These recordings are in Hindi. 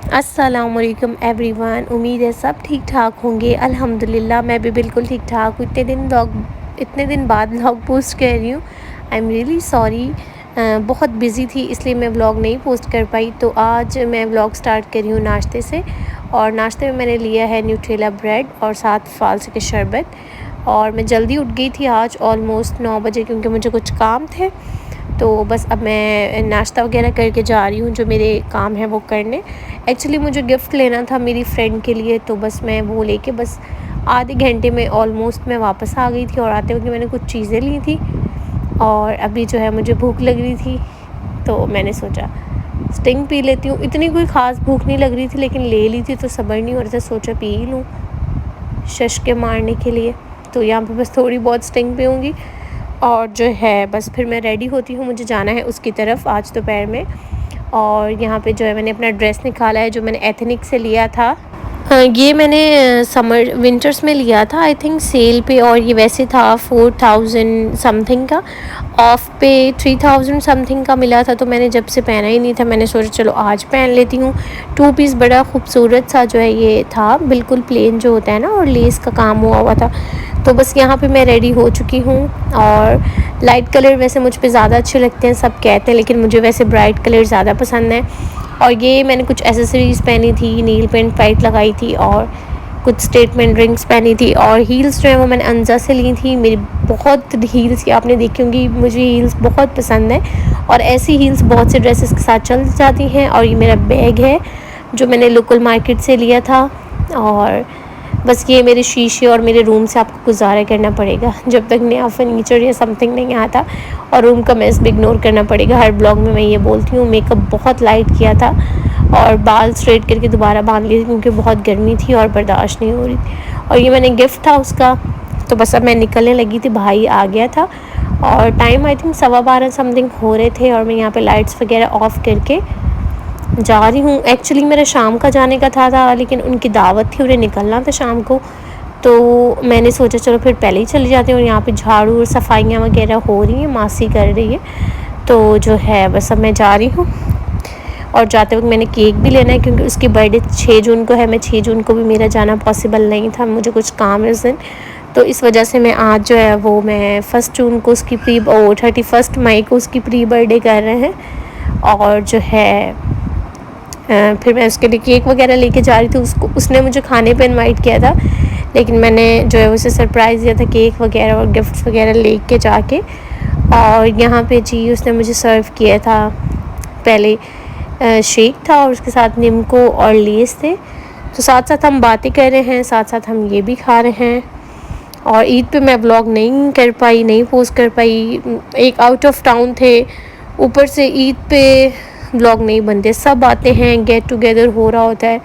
अस्सलामुअलैकुम एवरीवन। उम्मीद है सब ठीक ठाक होंगे। अल्हम्दुलिल्लाह मैं भी बिल्कुल ठीक ठाक हूँ। इतने दिन बाद व्लॉग पोस्ट कर रही हूँ। I am really sorry. बहुत बिज़ी थी इसलिए मैं व्लॉग नहीं पोस्ट कर पाई। तो आज मैं व्लॉग स्टार्ट कर रही हूँ नाश्ते से। और नाश्ते में मैंने लिया है न्यूट्रेला ब्रेड और साथ फालसे के शरबत। और मैं जल्दी उठ गई थी आज ऑलमोस्ट 9 बजे, क्योंकि मुझे कुछ काम थे। तो बस अब मैं नाश्ता वगैरह करके जा रही हूँ जो मेरे काम है वो करने। एक्चुअली मुझे गिफ्ट लेना था मेरी फ्रेंड के लिए, तो बस मैं वो लेके बस आधे घंटे में ऑलमोस्ट मैं वापस आ गई थी। और आते वक्त मैंने कुछ चीज़ें ली थी और अभी जो है मुझे भूख लग रही थी, तो मैंने सोचा स्टिंग पी लेती हूँ। इतनी कोई ख़ास भूख नहीं लग रही थी लेकिन ले ली थी तो सब्र नहीं हो रहा था, सोचा पी ही लूँ शश के मारने के लिए। तो यहाँ पे बस थोड़ी बहुत स्टिंग पीऊँगी और जो है बस फिर मैं रेडी होती हूँ, मुझे जाना है उसकी तरफ आज दोपहर में। और यहाँ पे जो है मैंने अपना ड्रेस निकाला है जो मैंने एथनिक से लिया था। ये मैंने समर विंटर्स में लिया था आई थिंक सेल पे, और ये वैसे था 4000 समथिंग का, ऑफ पे 3000 समथिंग का मिला था। तो मैंने जब से पहना ही नहीं था, मैंने सोचा चलो आज पहन लेती हूँ। 2 पीस बड़ा खूबसूरत सा जो है ये था, बिल्कुल प्लेन जो होता है ना, और लेस का काम हुआ था। तो बस यहाँ पे मैं रेडी हो चुकी हूँ। और लाइट कलर वैसे मुझ पे ज़्यादा अच्छे लगते हैं, सब कहते हैं, लेकिन मुझे वैसे ब्राइट कलर ज़्यादा पसंद है। और ये मैंने कुछ एसेसरीज़ पहनी थी, नील पेंट फाइट लगाई थी और कुछ स्टेटमेंट रिंग्स पहनी थी। और हील्स जो है वो मैंने अंजा से ली थी। मेरी बहुत हील्स की आपने देखी होंगी, मुझे हील्स बहुत पसंद है और ऐसी हील्स बहुत से ड्रेसेस के साथ चल जाती हैं। और ये मेरा बैग है जो मैंने लोकल मार्केट से लिया था। और बस ये मेरे शीशे और मेरे रूम से आपको गुजारा करना पड़ेगा जब तक नया फर्नीचर या समथिंग नहीं आता, और रूम का मेस भी इग्नोर करना पड़ेगा। हर ब्लॉग में मैं ये बोलती हूँ। मेकअप बहुत लाइट किया था और बाल स्ट्रेट करके दोबारा बांध लिए क्योंकि बहुत गर्मी थी और बर्दाश्त नहीं हो रही थी। और ये मैंने गिफ्ट था उसका। तो बस अब मैं निकलने लगी थी, भाई आ गया था और टाइम आई थिंक 12:15 समथिंग हो रहे थे। और मैं यहाँ पे लाइट्स वगैरह ऑफ़ करके जा रही हूँ। एक्चुअली मेरा शाम का जाने का था लेकिन उनकी दावत थी, उन्हें निकलना था शाम को। तो मैंने सोचा चलो फिर पहले ही चली जाती हूँ। और यहाँ पे झाड़ू और सफाइयाँ वगैरह हो रही हैं, मासी कर रही है। तो जो है बस अब मैं जा रही हूँ। और जाते वक्त मैंने केक भी लेना है क्योंकि उसकी बर्थडे 6 जून को है। मैं 6 जून को भी मेरा जाना पॉसिबल नहीं था, मुझे कुछ काम है उस दिन। तो इस वजह से मैं आज जो है वो मैं 1 जून को उसकी 31 मई को उसकी प्री बर्थडे कर रहे हैं। और जो है फिर मैं उसके लिए केक वगैरह लेके जा रही थी। उसने मुझे खाने पे इनवाइट किया था, लेकिन मैंने जो है उसे सरप्राइज़ दिया था केक वगैरह और गिफ्ट्स वगैरह लेके जाके। और यहाँ पे जी उसने मुझे सर्व किया था, पहले शेक था और उसके साथ नीमको और लेस थे। तो साथ साथ हम बातें कर रहे हैं, साथ साथ हम ये भी खा रहे हैं। और ईद पे मैं व्लॉग नहीं कर पाई, नहीं पोस्ट कर पाई, एक आउट ऑफ टाउन थे, ऊपर से ईद पे व्लॉग नहीं बनते। सब आते हैं, गेट टुगेदर हो रहा होता है,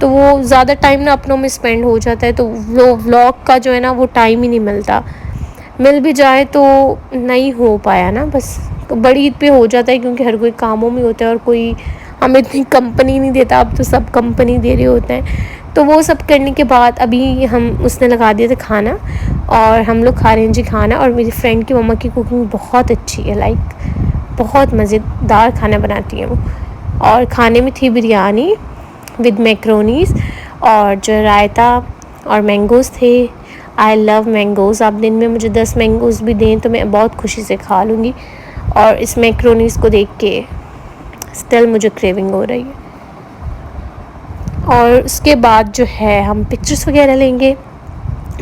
तो वो ज़्यादा टाइम ना अपनों में स्पेंड हो जाता है। तो वो व्लॉग का जो है ना वो टाइम ही नहीं मिलता, मिल भी जाए तो नहीं हो पाया ना। बस बड़ी ईद पे हो जाता है क्योंकि हर कोई कामों में होता है और कोई हमें इतनी कंपनी नहीं देता। अब तो सब कंपनी दे रहे होते हैं। तो वो सब करने के बाद अभी उसने लगा दिया था खाना और हम लोग खा रहे हैं जी खाना। और मेरी फ्रेंड की मम्मा की कुकिंग बहुत अच्छी है, लाइक बहुत मज़ेदार खाना बनाती हैं वो। और खाने में थी बिरयानी विद मैक्रोनीज़ और जो रायता और मैंगोज़ थे। I love mangoes. आप दिन में मुझे 10 मैंगोज़ भी दें तो मैं बहुत खुशी से खा लूँगी। और इस मैक्रोनीज़ को देख के स्टिल मुझे क्रेविंग हो रही है। और उसके बाद जो है हम पिक्चर्स वगैरह लेंगे।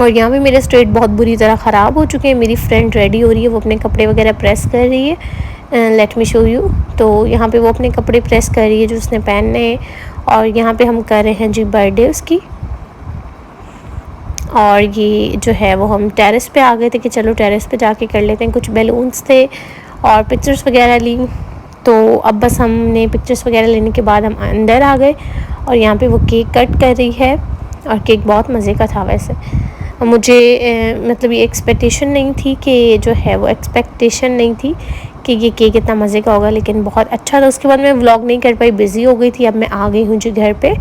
और यहाँ पे मेरे स्ट्रेट बहुत बुरी तरह ख़राब हो चुके हैं। मेरी फ्रेंड रेडी हो रही है, वो अपने कपड़े वगैरह प्रेस कर रही है। Let me show you. तो यहाँ पे वो अपने कपड़े प्रेस कर रही है जो उसने पहनने हैं। और यहाँ पे हम कर रहे हैं जी बर्थडे उसकी। और ये जो है वो हम टेरेस पे आ गए थे कि चलो टेरेस पे जाके कर लेते हैं। कुछ बैलून्स थे और पिक्चर्स वगैरह ली। तो अब बस हमने पिक्चर्स वगैरह लेने के बाद हम अंदर आ गए। और यहाँ पे वो केक कट कर रही है और केक बहुत मज़े का था वैसे। मुझे मतलब ये एक्सपेक्टेशन नहीं थी कि ये केक इतना मज़े का होगा, लेकिन बहुत अच्छा था। उसके बाद मैं व्लॉग नहीं कर पाई, बिज़ी हो गई थी। अब मैं आ गई हूँ जी घर पे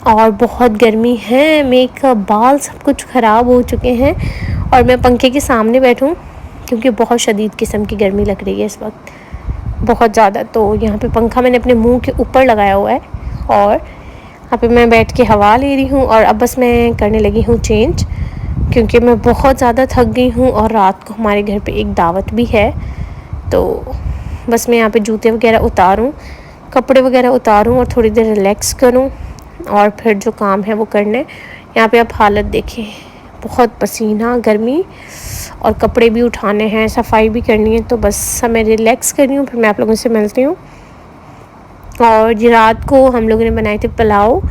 और बहुत गर्मी है, मेकअप बाल सब कुछ ख़राब हो चुके हैं। और मैं पंखे के सामने बैठूँ क्योंकि बहुत शदीद किस्म की गर्मी लग रही है इस वक्त, बहुत ज़्यादा। तो यहाँ पे पंखा मैंने अपने मुंह के ऊपर लगाया हुआ है और यहाँ पे मैं बैठ के हवा ले रही हूँ। और अब बस मैं करने लगी हूँ चेंज, क्योंकि मैं बहुत ज़्यादा थक गई हूँ और रात को हमारे घर पे एक दावत भी है। तो बस मैं यहाँ पे जूते वगैरह उतारूँ, कपड़े वगैरह उतारूँ और थोड़ी देर रिलैक्स करूँ और फिर जो काम है वो करने। यहाँ पे आप हालत देखें, बहुत पसीना, गर्मी, और कपड़े भी उठाने हैं, सफाई भी करनी है। तो बस मैं रिलैक्स कर रही हूँ, फिर मैं आप लोगों से मिलती हूँ। और ये रात को हम लोगों ने बनाए थे पुलाव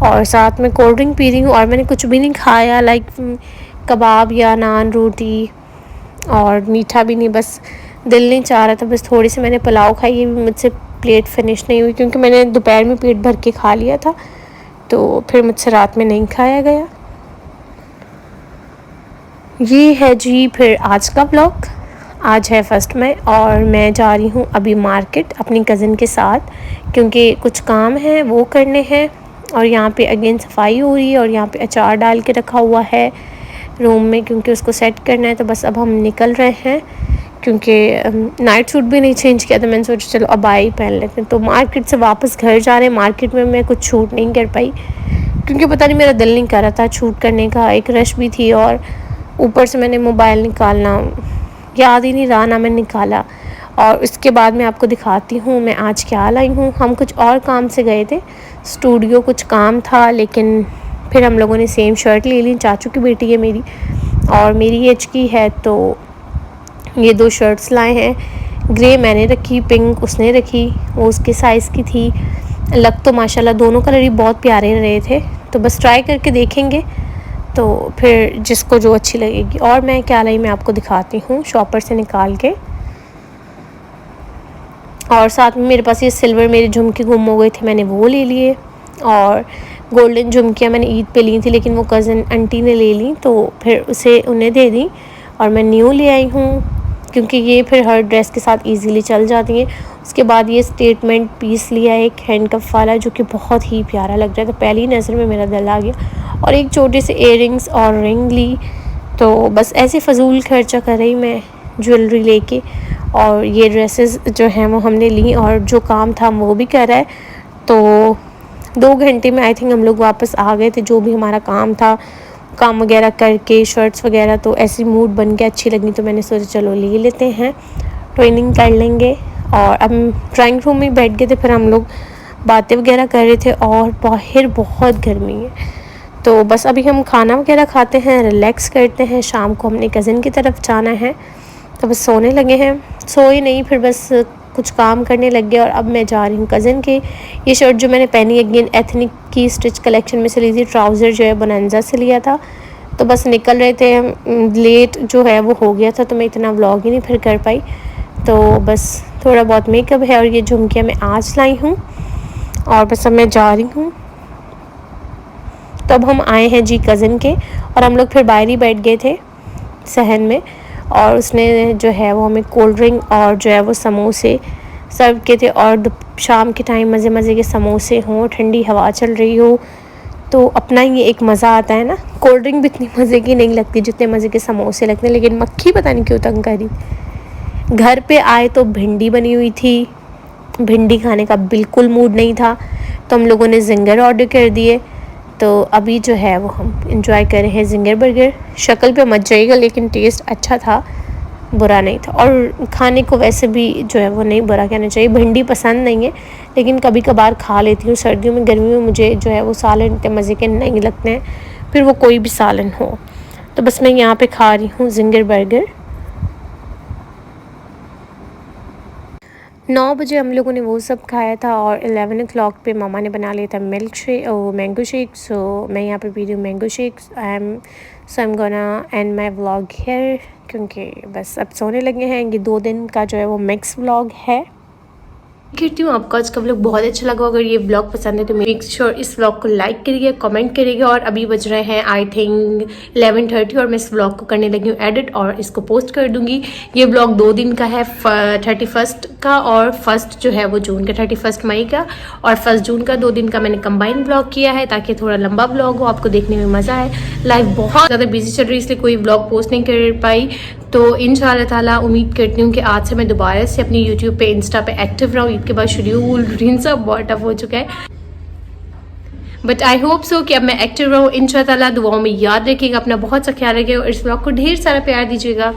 और साथ में कोल्ड ड्रिंक पी रही हूँ। और मैंने कुछ भी नहीं खाया, लाइक कबाब या नान रोटी, और मीठा भी नहीं, बस दिल नहीं चाह रहा था, बस थोड़ी सी मैंने पुलाव खाई। ये भी मुझसे प्लेट फिनिश नहीं हुई, क्योंकि मैंने दोपहर में पेट भर के खा लिया था, तो फिर मुझसे रात में नहीं खाया गया। ये है जी फिर आज का ब्लॉग। आज है 1 मई और मैं जा रही हूँ अभी मार्केट अपनी कज़न के साथ, क्योंकि कुछ काम है वो करने हैं। और यहाँ पे अगेन सफाई हो रही है और यहाँ पे अचार डाल के रखा हुआ है रूम में, क्योंकि उसको सेट करना है। तो बस अब हम निकल रहे हैं, क्योंकि नाइट सूट भी नहीं चेंज किया, तो मैंने सोचा चलो अब आई पहन लेते हैं। तो मार्केट से वापस घर जा रहे हैं। मार्केट में मैं कुछ शूट नहीं कर पाई, क्योंकि पता नहीं मेरा दिल नहीं कर रहा था शूट करने का, एक रश भी थी और ऊपर से मैंने मोबाइल निकालना याद ही नहीं रहा ना मैंने निकाला। और उसके बाद मैं आपको दिखाती हूँ मैं आज क्या लाई हूँ। हम कुछ और काम से गए थे स्टूडियो, कुछ काम था, लेकिन फिर हम लोगों ने सेम शर्ट ले ली। चाचू की बेटी है मेरी और मेरी एज की है, तो ये 2 शर्ट्स लाए हैं। ग्रे मैंने रखी, पिंक उसने रखी, वो उसके साइज़ की थी। लग तो माशाल्लाह दोनों कलर ही बहुत प्यारे रहे थे, तो बस ट्राई करके देखेंगे, तो फिर जिसको जो अच्छी लगेगी। और मैं क्या लाई मैं आपको दिखाती हूँ शॉपर से निकाल के। और साथ में मेरे पास ये सिल्वर मेरे झुमके गुम हो गए थे, मैंने वो ले लिए। और गोल्डन झुमकियाँ मैंने ईद पे ली थी, लेकिन वो कज़न आंटी ने ले ली, तो फिर उसे उन्हें दे दी और मैं न्यू ले आई हूँ, क्योंकि ये फिर हर ड्रेस के साथ इजीली चल जाती हैं। उसके बाद ये स्टेटमेंट पीस लिया एक हैंडकफ वाला, जो कि बहुत ही प्यारा लग रहा था, पहली नज़र में मेरा दिल आ गया। और एक छोटे से इयररिंग्स और रिंग ली। तो बस ऐसे फ़जूल खर्चा कर रही मैं ज्वेलरी लेके। और ये ड्रेसेस जो हैं वो हमने ली, और जो काम था वो भी कर रहा है। तो 2 घंटे में आई थिंक हम लोग वापस आ गए थे। जो भी हमारा काम था, काम वगैरह करके, शर्ट्स वगैरह, तो ऐसी मूड बन के अच्छी लगी, तो मैंने सोचा चलो ले लेते हैं, ट्रेनिंग कर लेंगे। और अब ड्राइंग रूम में बैठ गए थे, फिर हम लोग बातें वगैरह कर रहे थे, और बाहर बहुत गर्मी है। तो बस अभी हम खाना वगैरह खाते हैं, रिलैक्स करते हैं। शाम को हमने कज़न की तरफ जाना है, तो बस सोने लगे हैं। सोए नहीं, फिर बस कुछ काम करने लग गए। और अब मैं जा रही हूँ कज़न के। ये शर्ट जो मैंने पहनी अगेन एथनिक की स्टिच कलेक्शन में से ली थी। ट्राउज़र जो है बोनांजा से लिया था। तो बस निकल रहे थे, लेट जो है वो हो गया था, तो मैं इतना व्लॉग ही नहीं फिर कर पाई। तो बस थोड़ा बहुत मेकअप है, और ये झुमकियाँ मैं आज लाई हूँ, और बस अब मैं जा रही हूँ। तो अब हम आए हैं जी कज़न के, और हम लोग फिर बाहर ही बैठ गए थे सहन में। और उसने जो है वो हमें कोल्ड ड्रिंक और जो है वो समोसे सर्व किए थे। और शाम के टाइम मज़े मज़े के समोसे हों, ठंडी हवा चल रही हो, तो अपना ही एक मज़ा आता है ना। कोल्ड ड्रिंक भी इतनी मज़े की नहीं लगती जितने मज़े के समोसे लगते हैं, लेकिन मक्खी पता नहीं क्यों तंग करी। घर पे आए तो भिंडी बनी हुई थी, भिंडी खाने का बिल्कुल मूड नहीं था, तो हम लोगों ने जिंगर ऑर्डर कर दिए। तो अभी जो है वो हम इंजॉय कर रहे हैं जिंगर बर्गर। शक्ल पे मच जाएगा, लेकिन टेस्ट अच्छा था, बुरा नहीं था। और खाने को वैसे भी जो है वो नहीं बुरा कहना चाहिए। भिंडी पसंद नहीं है, लेकिन कभी कभार खा लेती हूँ। सर्दियों में, गर्मियों में मुझे जो है वो सालन इतने मज़े के नहीं लगते हैं, फिर वो कोई भी सालन हो। तो बस मैं यहाँ पे खा रही हूँ जिंगर बर्गर। 9 बजे हम लोगों ने वो सब खाया था, और 11 o'clock पे मामा ने बना लिया था मिल्क शेक और मैंगो शेक। सो मैं यहाँ पे पी रही हूँ mango shake. So I am gonna and my vlog here, क्योंकि बस अब सोने लगे हैं। ये 2 दिन का जो है वो मिक्स व्लॉग है। कहती हूँ आपको आज का व्लॉग बहुत अच्छा लगा। अगर ये व्लॉग पसंद है तो मेक श्योर इस व्लॉग को लाइक करिएगा, कमेंट करिएगा। और अभी बज रहे हैं आई थिंक 11:30, और मैं इस व्लॉग को करने लगी हूँ एडिट, और इसको पोस्ट कर दूँगी। ये व्लॉग 2 दिन का है, 31 का और 1 जो है वो जून का, 31 मई का और 1 जून का। 2 दिन का मैंने कंबाइन व्लॉग किया है, ताकि थोड़ा लंबा व्लॉग हो, आपको देखने में मज़ा आए। लाइफ बहुत ज़्यादा बिजी चल रही है, इसलिए कोई व्लॉग पोस्ट नहीं कर पाई। तो इंशाल्लाह ताला उम्मीद करती हूँ कि आज से मैं दोबारा से अपनी यूट्यूब पे, इंस्टा पे एक्टिव रहूँ। ईद के बाद शेड्यूल रूटीन सब बहुत टफ हो चुका है। बट आई होप सो कि अब मैं एक्टिव रहूँ इंशाल्लाह। दुआओं में याद रखिएगा, अपना बहुत सा ख्याल रखिएगा और इस ब्लॉग को ढेर सारा प्यार दीजिएगा।